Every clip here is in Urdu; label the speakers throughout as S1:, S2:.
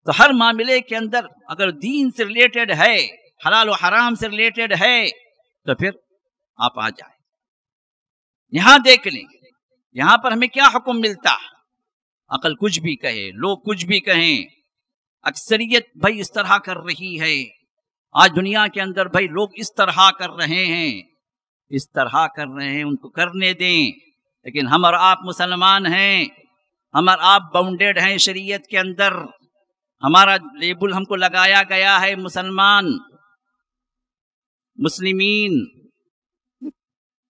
S1: تو ہر معاملے کے اندر اگر دین سے ریلیٹڈ ہے، حلال و حرام سے ریلیٹڈ ہے، تو پھر آپ آ جائیں، یہاں دیکھ لیں یہاں پر ہمیں کیا حکم ملتا ہے۔ عقل کچھ بھی کہے، لوگ کچھ بھی کہیں، اکثریت بھائی اس طرح کر رہی ہے، آج دنیا کے اندر بھائی لوگ اس طرح کر رہے ہیں، اس طرح کر رہے ہیں، ان کو کرنے دیں، لیکن ہم اور آپ مسلمان ہیں، ہم اور آپ باؤنڈیڈ ہیں شریعت کے اندر، ہمارا لیبل ہم کو لگایا گیا ہے مسلمان، مسلمین،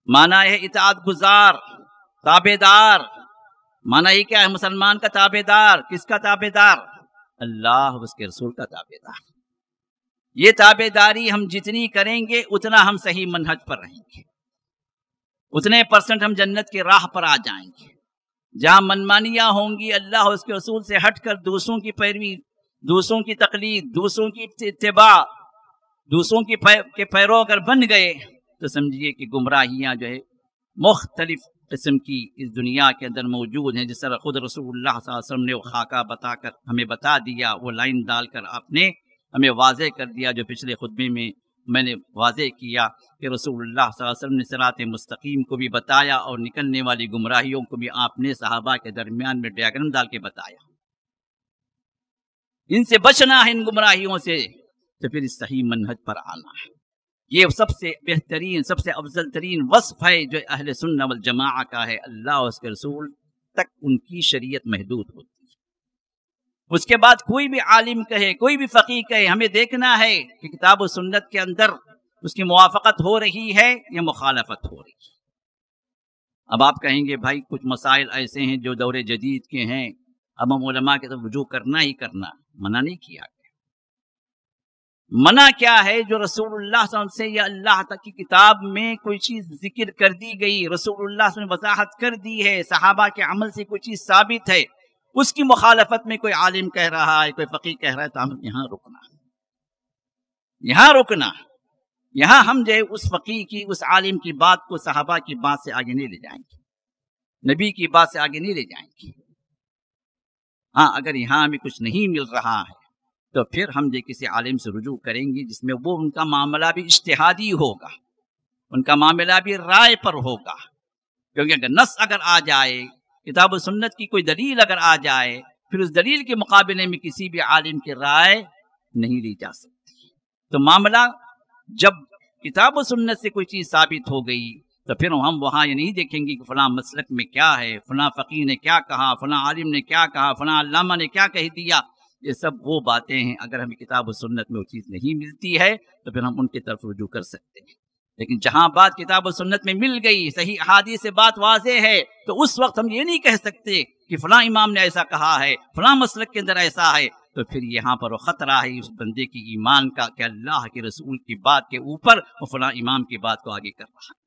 S1: معنی ہے اطاعت گزار، تابع دار۔ معنی یہ کیا ہے مسلمان کا تابع دار؟ کس کا تابع دار؟ اللہ اس کے رسول کا تابع دار۔ یہ تابع داری ہم جتنی کریں گے اتنا ہم صحیح منہج پر رہیں گے، اتنے % ہم جنت کی راہ پر آ جائیں گے۔ جہاں منمانیاں ہوں گی، اللہ اس کے رسول سے ہٹ کر دوسروں کی پیروی، دوسروں کی تقلید، دوسروں کی اتباع، دوسروں کے پیرو اگر بن گئے تو سمجھیے کہ گمراہیاں جو ہے مختلف قسم کی اس دنیا کے اندر موجود ہیں۔ جس طرح خود رسول اللہ صلی اللہ علیہ وسلم نے وہ خاکہ بتا کر ہمیں بتا دیا، وہ لائن ڈال کر آپ نے ہمیں واضح کر دیا، جو پچھلے خطبے میں نے واضح کیا کہ رسول اللہ صلی اللہ علیہ وسلم نے صراط مستقیم کو بھی بتایا اور نکلنے والی گمراہیوں کو بھی آپ نے صحابہ کے درمیان میں ڈیاگرام ڈال کے بتایا۔ ان سے بچنا ہے، ان گمراہیوں سے، تو پھر اس صحیح منہج پر آنا ہے۔ یہ سب سے بہترین، سب سے افضل ترین وصف ہے جو اہل سنہ والجماعہ کا ہے۔ اللہ اور اس کے رسول تک ان کی شریعت محدود ہوتی ہے۔ اس کے بعد کوئی بھی عالم کہے، کوئی بھی فقیہ کہے، ہمیں دیکھنا ہے کہ کتاب و سنت کے اندر اس کی موافقت ہو رہی ہے یا مخالفت ہو رہی ہے۔ اب آپ کہیں گے بھائی کچھ مسائل ایسے ہیں جو دور جدید کے ہیں، اب ہم علماء کی طرف رجوع کرنا ہی کرنا، منع نہیں کیا گیا۔ منع کیا ہے؟ جو رسول اللہ صلی اللہ علیہ وسلم سے یا اللہ تک کی کتاب میں کوئی چیز ذکر کر دی گئی، رسول اللہ صلی اللہ علیہ وسلم نے وضاحت کر دی ہے، صحابہ کے عمل سے کوئی چیز ثابت ہے، اس کی مخالفت میں کوئی عالم کہہ رہا ہے، کوئی فقیہ کہہ رہا ہے، تو ہم یہاں رکنا، یہاں ہم جو ہے اس فقیہ کی، اس عالم کی بات کو صحابہ کی بات سے آگے نہیں لے جائیں گے، نبی کی بات سے آگے نہیں لے جائیں گے۔ ہاں اگر یہاں ہمیں کچھ نہیں مل رہا ہے تو پھر ہم جو کسی عالم سے رجوع کریں گے جس میں وہ ان کا معاملہ بھی اجتہادی ہوگا، ان کا معاملہ بھی رائے پر ہوگا، کیونکہ اگر نص اگر آ جائے، کتاب و سنت کی کوئی دلیل اگر آ جائے، پھر اس دلیل کے مقابلے میں کسی بھی عالم کی رائے نہیں لی جا سکتی۔ تو معاملہ جب کتاب و سنت سے کوئی چیز ثابت ہو گئی تو پھر ہم وہاں یہ نہیں دیکھیں گے کہ فلاں مسلک میں کیا ہے، فلاں فقیہ نے کیا کہا، فلاں عالم نے کیا کہا، فلاں علامہ نے کیا کہہ دیا۔ یہ سب وہ باتیں ہیں، اگر ہمیں کتاب و سنت میں وہ چیز نہیں ملتی ہے تو پھر ہم ان کی طرف رجوع کر سکتے ہیں۔ لیکن جہاں بات کتاب و سنت میں مل گئی، صحیح احادیث سے بات واضح ہے، تو اس وقت ہم یہ نہیں کہہ سکتے کہ فلاں امام نے ایسا کہا ہے، فلاں مسلک کے اندر ایسا ہے، تو پھر یہاں پر وہ خطرہ ہے اس بندے کی ایمان کا کہ اللہ کے رسول کی بات کے اوپر وہ فلاں امام کی بات کو آگے کر رہا ہے،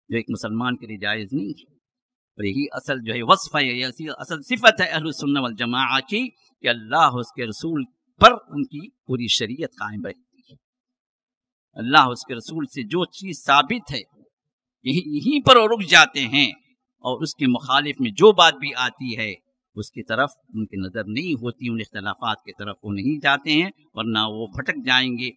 S1: جو ایک مسلمان کے لیے جائز نہیں ہے۔ اور یہی اصل جو ہے وصف ہے، یہ اصل صفت ہے اہل سنہ والجماعہ کی، کہ اللہ اس کے رسول پر ان کی پوری شریعت قائم رہتی ہے۔ اللہ اس کے رسول سے جو چیز ثابت ہے یہیں پر وہ رک جاتے ہیں، اور اس کے مخالف میں جو بات بھی آتی ہے اس کی طرف ان کی نظر نہیں ہوتی، ان اختلافات کی طرف وہ نہیں جاتے ہیں، ورنہ وہ بھٹک جائیں گے